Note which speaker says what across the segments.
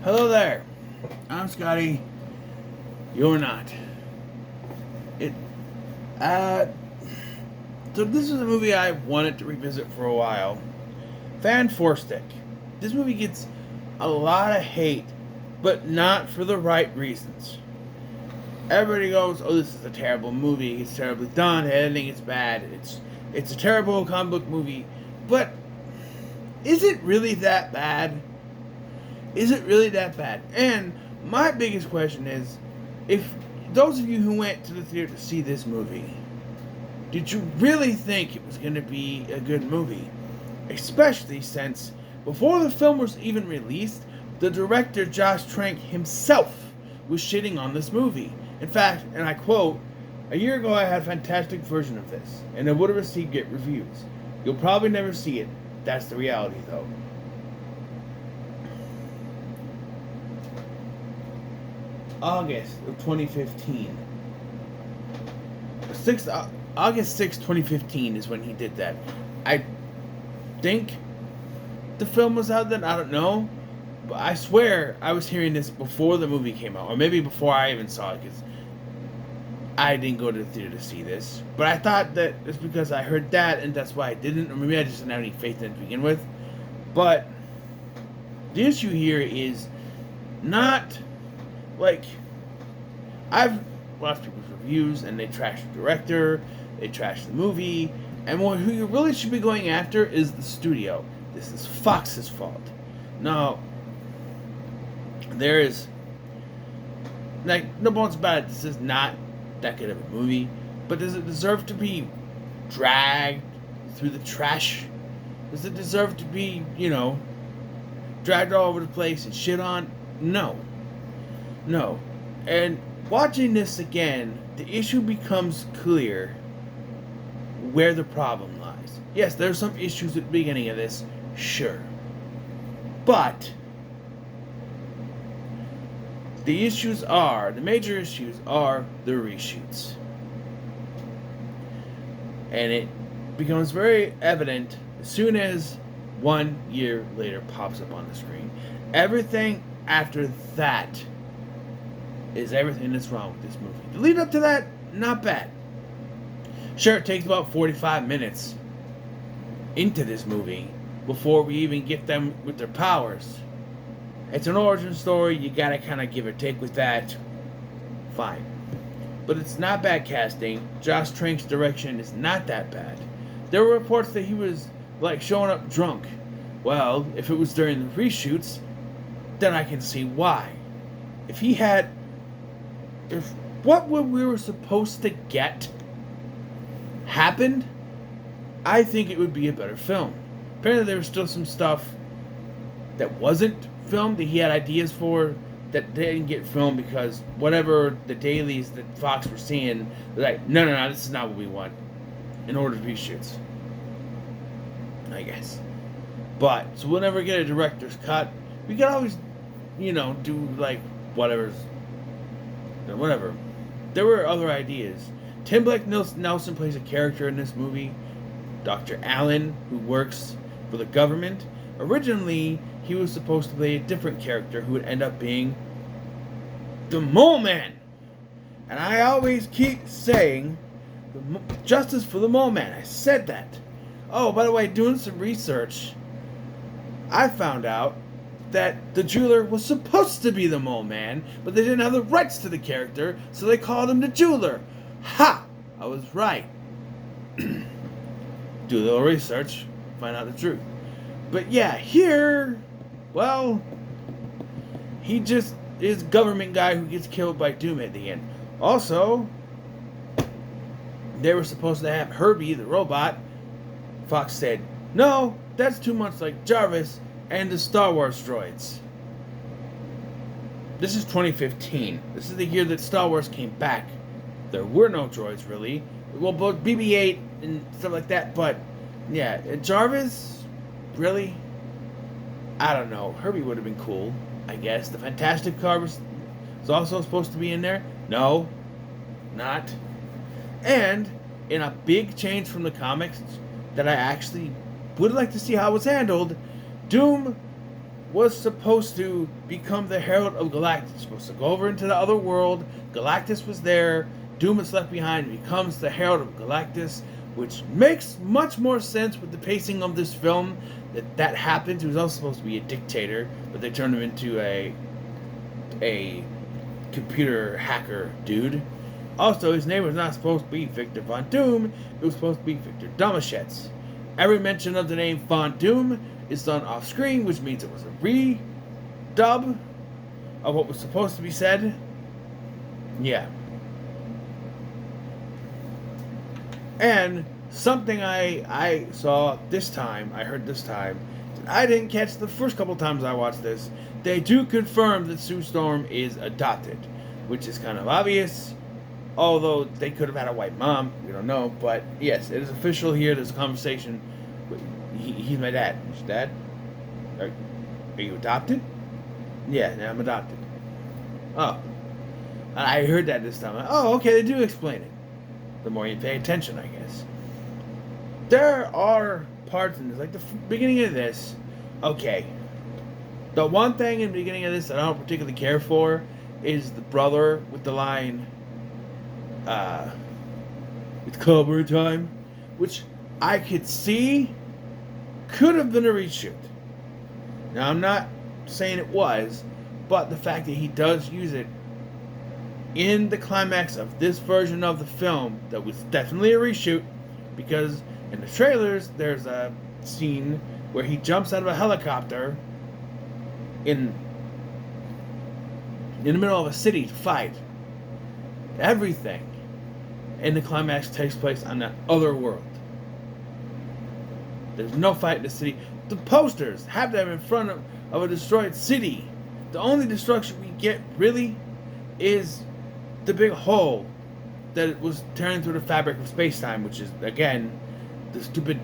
Speaker 1: Hello there. I'm Scotty. You're not. It. Uh. So this is a movie I wanted to revisit for a while. Fant4stic. This movie gets a lot of hate, but not for the right reasons. Everybody goes, "Oh, this is a terrible movie. It's terribly done. The editing is bad. It's a terrible comic book movie." But is it really that bad? Is it really that bad? And my biggest question is, if those of you who went to the theater to see this movie, did you really think it was going to be a good movie? Especially since before the film was even released, the director Josh Trank himself was shitting on this movie. In fact, and I quote, "A year ago I had a fantastic version of this, and it would have received great reviews. You'll probably never see it. That's the reality, though." August of 2015. August 6, 2015 is when he did that. I think the film was out then, I don't know. But I swear I was hearing this before the movie came out, or maybe before I even saw it, because I didn't go to the theater to see this. But I thought that it's because I heard that, and that's why I didn't, or maybe I just didn't have any faith in it to begin with. But the issue here is not like, I've watched people's reviews and they trash the director, they trash the movie, and who you really should be going after is the studio. This is Fox's fault. Now, there is, like, no bones about it, this is not that good of a movie, but does it deserve to be dragged through the trash? Does it deserve to be, dragged all over the place and shit on? No. And watching this again, the issue becomes clear where the problem lies. Yes, there's some issues at the beginning of this, sure. But the major issues are the reshoots. And it becomes very evident as soon as 1 year later pops up on the screen. Everything after that is everything that's wrong with this movie. The lead up to that, not bad. Sure, it takes about 45 minutes into this movie before we even get them with their powers. It's an origin story, you gotta kind of give or take with that. Fine. But it's not bad casting. Josh Trank's direction is not that bad. There were reports that he was, showing up drunk. Well, if it was during the reshoots, then I can see why. If what we were supposed to get happened, I think it would be a better film. Apparently there was still some stuff that wasn't filmed that he had ideas for that didn't get filmed because whatever the dailies that Fox were seeing, they're like, no, this is not what we want in order to reshoots. I guess. But, so we'll never get a director's cut. We could always, do whatever. There were other ideas. Tim Blake Nelson plays a character in this movie, Dr. Allen, who works for the government. Originally, he was supposed to play a different character who would end up being the Mole Man. And I always keep saying, justice for the Mole Man. I said that. Oh, by the way, doing some research, I found out that the jeweler was supposed to be the Mole Man, but they didn't have the rights to the character, so they called him the jeweler. Ha! I was right. Do a little research, find out the truth. But yeah, here, well, he just is a government guy who gets killed by Doom at the end. Also, they were supposed to have Herbie, the robot. Fox said, no, that's too much like Jarvis and the Star Wars droids. This is 2015. This is the year that Star Wars came back. There were no droids, really. Well, both BB-8 and stuff like that, but yeah, Jarvis, really? I don't know. Herbie would have been cool, I guess. The Fantastic Car was also supposed to be in there. No, not. And in a big change from the comics that I actually would like to see how it was handled, Doom was supposed to become the Herald of Galactus. Supposed to go over into the other world. Galactus was there. Doom is left behind. Becomes the Herald of Galactus, which makes much more sense with the pacing of this film. That happens. He was also supposed to be a dictator, but they turned him into a computer hacker dude. Also, his name was not supposed to be Victor Von Doom. It was supposed to be Victor Domaschetz. Every mention of the name Von Doom is done off screen, which means it was a redub of what was supposed to be said. Yeah. And something I saw this time, I heard this time, I didn't catch the first couple times I watched this. They do confirm that Sue Storm is adopted, which is kind of obvious. Although they could have had a white mom, we don't know. But yes, it is official here. There's a conversation. He's my dad. He's dad? Are you adopted? Yeah, I'm adopted. Oh. I heard that this time. Oh, okay, they do explain it. The more you pay attention, I guess. There are parts in this, like the beginning of this. Okay. The one thing in the beginning of this that I don't particularly care for is the brother with the line, it's Cobra time, which I could see could have been a reshoot. Now, I'm not saying it was, but the fact that he does use it in the climax of this version of the film, that was definitely a reshoot, because in the trailers, there's a scene where he jumps out of a helicopter in the middle of a city to fight. Everything in the climax takes place on that other world. There's no fight in the city. The posters have them in front of a destroyed city. The only destruction we get, really, is the big hole that it was tearing through the fabric of space-time, which is, again, the stupid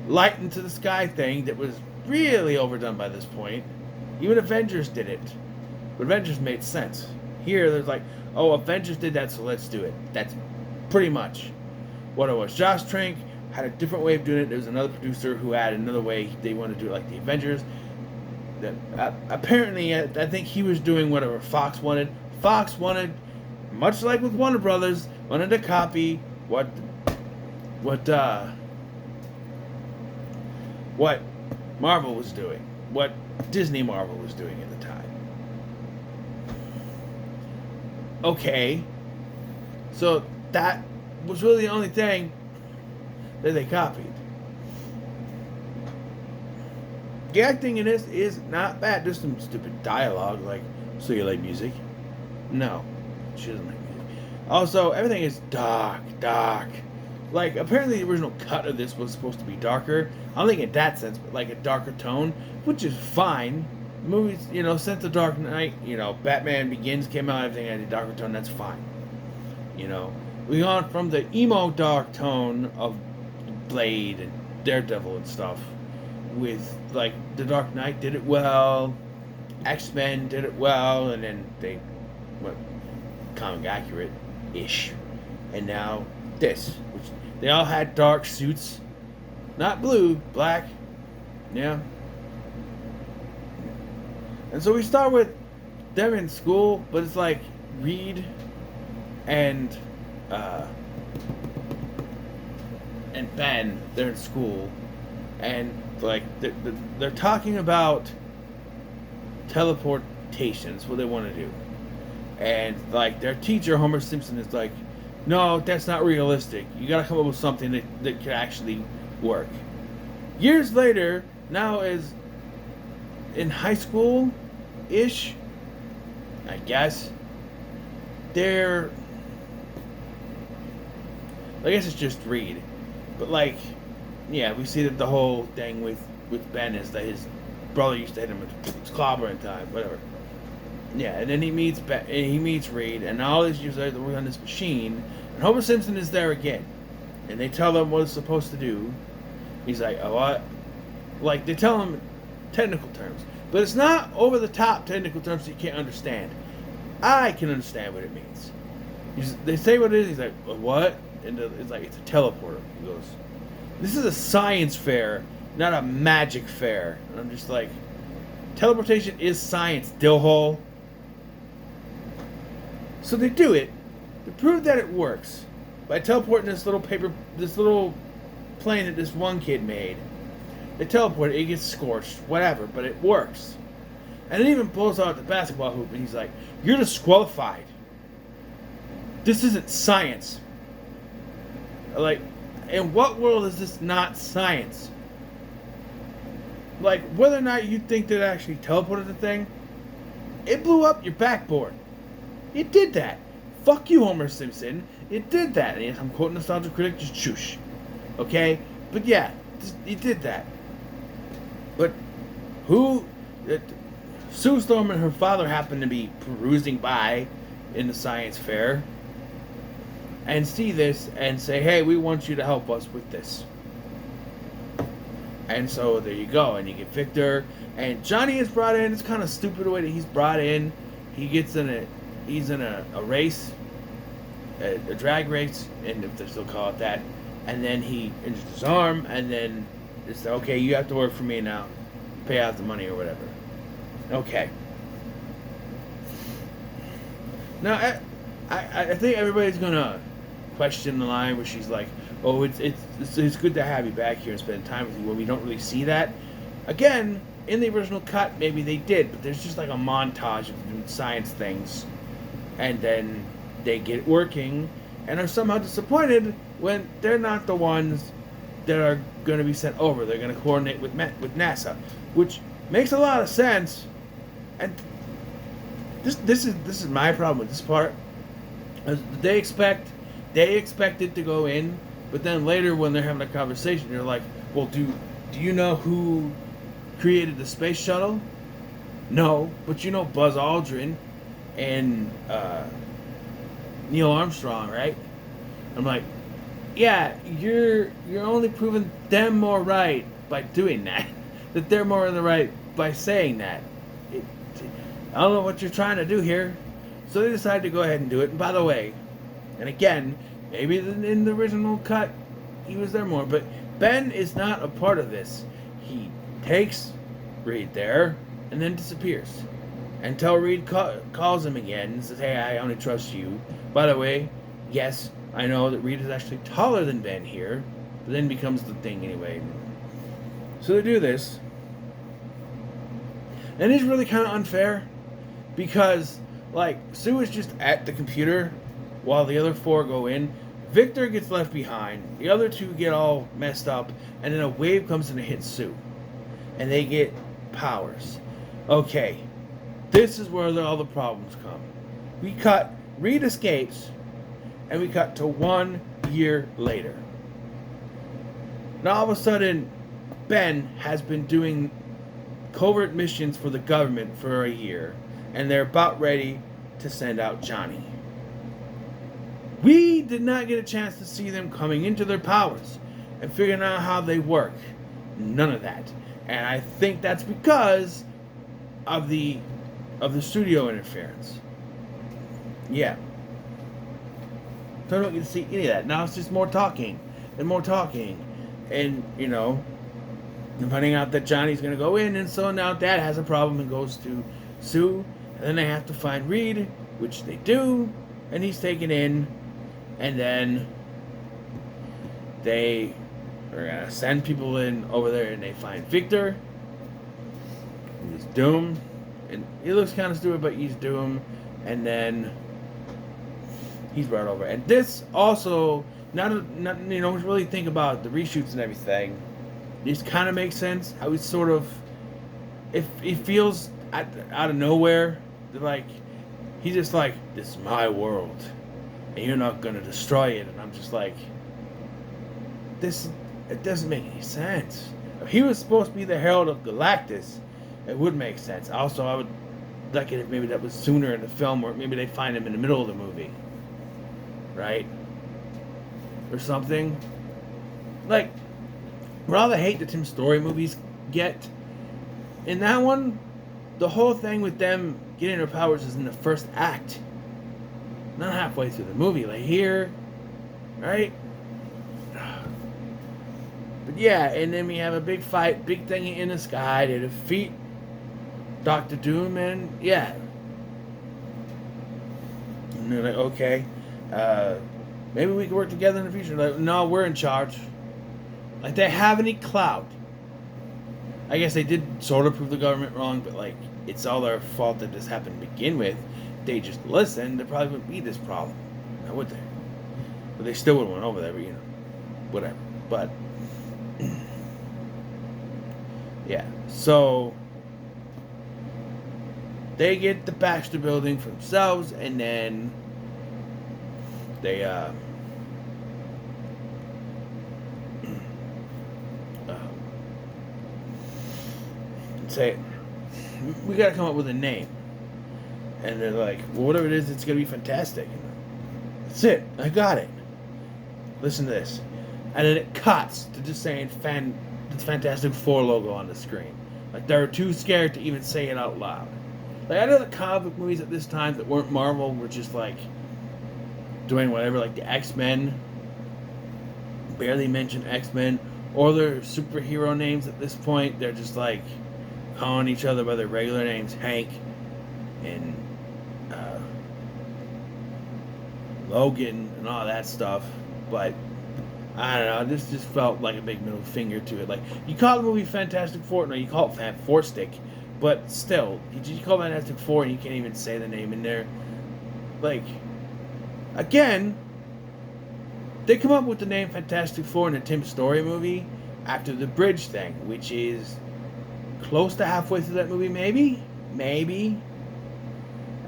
Speaker 1: light into the sky thing that was really overdone by this point. Even Avengers did it. But Avengers made sense. Here, there's like, oh, Avengers did that, so let's do it. That's pretty much what it was. Josh Trank had a different way of doing it. There was another producer who had another way they wanted to do it, like the Avengers. Apparently, I think he was doing whatever Fox wanted. Fox wanted, much like with Warner Brothers, wanted to copy what Marvel was doing, what Disney Marvel was doing at the time. Okay, so that was really the only thing that they copied. The acting in this is not bad. There's some stupid dialogue, like, so you like music? No, she doesn't like music. Also, everything is dark. Like, apparently the original cut of this was supposed to be darker. I don't think in that sense, but like a darker tone, which is fine. Movies, since The Dark Knight, Batman Begins came out, everything had a darker tone, that's fine. We gone from the emo dark tone of Blade and Daredevil and stuff, with, like, The Dark Knight did it well, X-Men did it well, and then they went comic accurate-ish. And now this, which they all had dark suits, not blue, black, yeah. And so we start with them in school, but it's like Reed and Ben, they're in school, and like they're talking about teleportations, what they want to do, and like their teacher Homer Simpson is like, no, that's not realistic. You got to come up with something that could actually work. Years later, now is in high school-ish, I guess, I guess it's just Reed. But, like, yeah, we see that the whole thing with Ben is that his brother used to hit him with clobbering time, whatever. Yeah, and then he meets Reed, and all these years later, they're on this machine, and Homer Simpson is there again. And they tell him what it's supposed to do. He's like, oh, what? Like, they tell him technical terms. But it's not over-the-top technical terms that you can't understand. I can understand what it means. They say what it is. He's like, what? And it's like, it's a teleporter. He goes, this is a science fair. not a magic fair. And I'm just like, teleportation is science, dillhole. So they do it to prove that it works by teleporting this little plane that this one kid made. They teleport it, it gets scorched, whatever, but it works. And it even pulls out the basketball hoop, and he's like, "You're disqualified. This isn't science." Like, in what world is this not science? Like, whether or not you think that it actually teleported the thing, it blew up your backboard. It did that. Fuck you, Homer Simpson. It did that. And I'm quoting Nostalgia Critic, just shush. Okay? But yeah, it did that. But Sue Storm and her father happened to be perusing by in the science fair and see this and say, "Hey, we want you to help us with this." And so there you go, and you get Victor, and Johnny is brought in. It's kind of stupid the way that he's brought in. He's in a race, a drag race, and if they still call it that. And then he injures his arm, and then it's okay. You have to work for me now, pay out the money or whatever. Okay. Now I think everybody's gonna question the line where she's like, "Oh, it's good to have you back here and spend time with you." Well, we don't really see that. Again, in the original cut, maybe they did, but there's just like a montage of doing science things, and then they get working and are somehow disappointed when they're not the ones that are going to be sent over. They're going to coordinate with NASA, which makes a lot of sense. And this is my problem with this part. They expect it to go in, but then later when they're having a conversation, they're like, "Well, do you know who created the space shuttle?" "No, but you know Buzz Aldrin and Neil Armstrong, right?" I'm like, "Yeah, you're only proving them more right by doing that. That they're more in the right by saying that. I don't know what you're trying to do here." So they decided to go ahead and do it. And by the way, and again, maybe in the original cut he was there more, but Ben is not a part of this. He takes Reed there and then disappears until Reed calls him again and says, "Hey, I only trust you. By the way, yes, I know that Reed is actually taller than Ben here," but then becomes the thing anyway. So they do this, and it's really kind of unfair because, like, Sue is just at the computer while the other four go in. Victor gets left behind. The other two get all messed up, and then a wave comes in and hits Sue, and they get powers. Okay, this is where all the problems come. We cut, Reed escapes, and we cut to 1 year later. Now all of a sudden, Ben has been doing covert missions for the government for a year, and they're about ready to send out Johnny. We did not get a chance to see them coming into their powers and figuring out how they work. None of that. And I think that's because of the studio interference. Yeah. So I don't get to see any of that. Now it's just more talking and more talking. And, you know, and finding out that Johnny's going to go in, and so now Dad has a problem and goes to Sue, and then they have to find Reed, which they do, and he's taken in, and then they are going to send people in over there, and they find Victor. He's doomed, and he looks kind of stupid, but he's doomed, and then he's brought over. And this also, not you know, really think about the reshoots and everything. This kind of makes sense. How he's sort of, if it feels out of nowhere, like he's just like, "This is my world, and you're not gonna destroy it." And I'm just like, it doesn't make any sense. If he was supposed to be the Herald of Galactus, it would make sense. Also, I would like it if maybe that was sooner in the film, or maybe they find him in the middle of the movie, right, or something. Like, for all the hate that Tim Story movies get, in that one, the whole thing with them getting their powers is in the first act, not halfway through the movie. Like here, right? But yeah, and then we have a big fight, big thing in the sky to defeat Doctor Doom, and yeah. And they're like, okay, maybe we can work together in the future. Like, no, we're in charge. Like, they have any clout. I guess they did sort of prove the government wrong, but like, it's all their fault that this happened to begin with. If they just listened, there probably wouldn't be this problem. Now, would they? But they still would have went over there, but you know, whatever. But yeah, so they get the Baxter building for themselves, and then they say, we got to come up with a name. And they're like, well, whatever it is, it's going to be fantastic. That's it. I got it. Listen to this. And then it cuts to just saying the Fantastic Four logo on the screen. Like, they're too scared to even say it out loud. Like, I know the comic movies at this time that weren't Marvel were just, like, doing whatever. Like, the X-Men. Barely mention X-Men. Or their superhero names at this point. They're just, like, calling each other by their regular names. Hank and Logan and all that stuff. But I don't know, this just felt like a big middle finger to it. Like, you call the movie Fantastic Four, no, you call it Fant4stic, but still, you call it Fantastic Four and you can't even say the name in there. Like, again, they come up with the name Fantastic Four in the Tim Story movie after the bridge thing, which is close to halfway through that movie, maybe,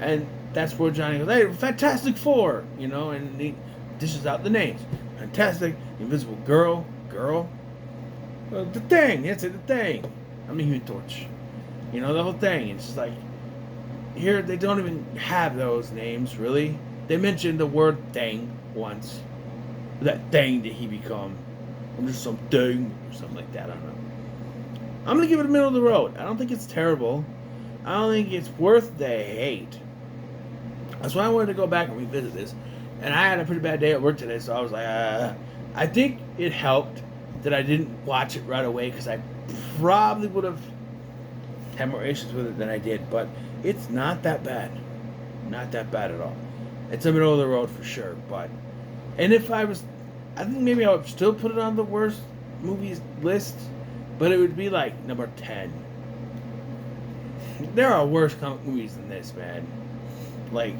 Speaker 1: and that's where Johnny goes, hey, Fantastic Four, you know, and he dishes out the names. Fantastic, Invisible Girl, the Thing, that's it, the Thing. I'm the Human Torch. You know, the whole thing. It's just like, here, they don't even have those names, really. They mentioned the word thing once. That thing that he become. I'm just some thing, or something like that, I don't know. I'm going to give it a middle of the road. I don't think it's terrible. I don't think it's worth the hate. That's why I wanted to go back and revisit this. And I had a pretty bad day at work today, so I was like, I think it helped that I didn't watch it right away, because I probably would have had more issues with it than I did. But it's not that bad. Not that bad at all. It's a middle of the road for sure. And if I think maybe I would still put it on the worst movies list, but it would be like number 10. There are worse comic movies than this, man. Like,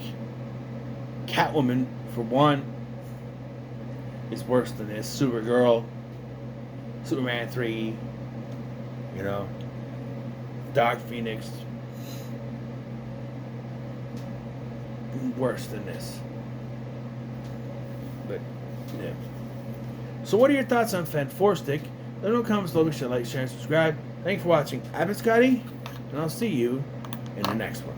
Speaker 1: Catwoman, for one, is worse than this. Supergirl, Superman 3, you know, Dark Phoenix, worse than this. But, yeah. So what are your thoughts on Fant4stic? Let me know in the comments below. Make sure to like, share, and subscribe. Thanks for watching. I've been Scotty, and I'll see you in the next one.